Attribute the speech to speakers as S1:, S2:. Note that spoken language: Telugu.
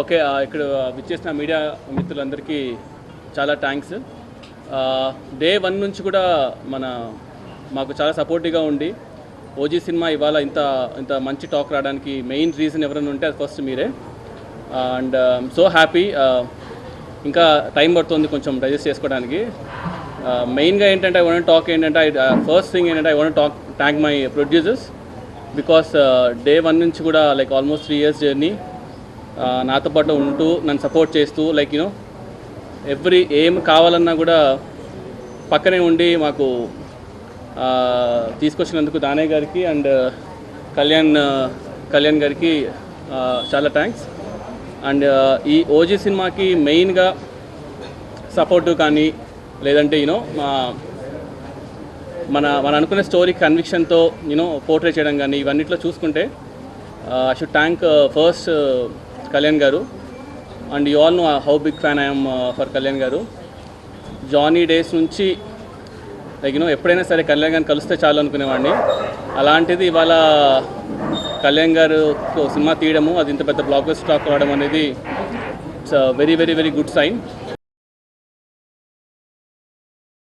S1: ఓకే, ఇక్కడ విచ్చేసిన మీడియా మిత్రులందరికీ చాలా థ్యాంక్స్. డే 1 నుంచి కూడా మాకు చాలా సపోర్టివ్గా ఉండి ఓజీ సినిమా ఇవాళ ఇంత ఇంత మంచి టాక్ రావడానికి మెయిన్ రీజన్ ఎవరైనా ఉంటే అది ఫస్ట్ మీరే. And so happy. ఇంకా టైం పడుతుంది కొంచెం డైజెస్ట్ చేసుకోవడానికి. మెయిన్గా ఏంటంటే ఐ వాంట్ టాక్ ఏంటంటే ఫస్ట్ థింగ్ ఏంటంటే I want thank my producers because day 1 నుంచి కూడా లైక్ ఆల్మోస్ట్ 3 years జర్నీ నాతో పాటు ఉంటూ నన్ను సపోర్ట్ చేస్తూ లైక్ యూనో ఏం కావాలన్నా కూడా పక్కనే ఉండి మాకు తీసుకొచ్చినందుకు దానయ్య గారికి అండ్ కళ్యాణ్ గారికి చాలా థ్యాంక్స్. అండ్ ఈ ఓజీ సినిమాకి మెయిన్గా సపోర్టు కానీ లేదంటే యూనో మన అనుకునే స్టోరీ కన్విక్షన్తో యూనో పోర్ట్రే చేయడం కానీ ఇవన్నిట్లో చూసుకుంటే I should thank first Kalyan garu. And you all know how big fan I'm for Kalyan garu. Johnny days నుంచి లైక్ యూనో ఎప్పుడైనా సరే కళ్యాణ్ గారిని కలిస్తే చాలు అనుకునేవాడిని. అలాంటిది ఇవాళ కళ్యాణ్ గారు సినిమా తీయడము, అది ఇంత పెద్ద బ్లాక్ బస్టర్ టాక్ రావడం అనేది it's very very very good sign.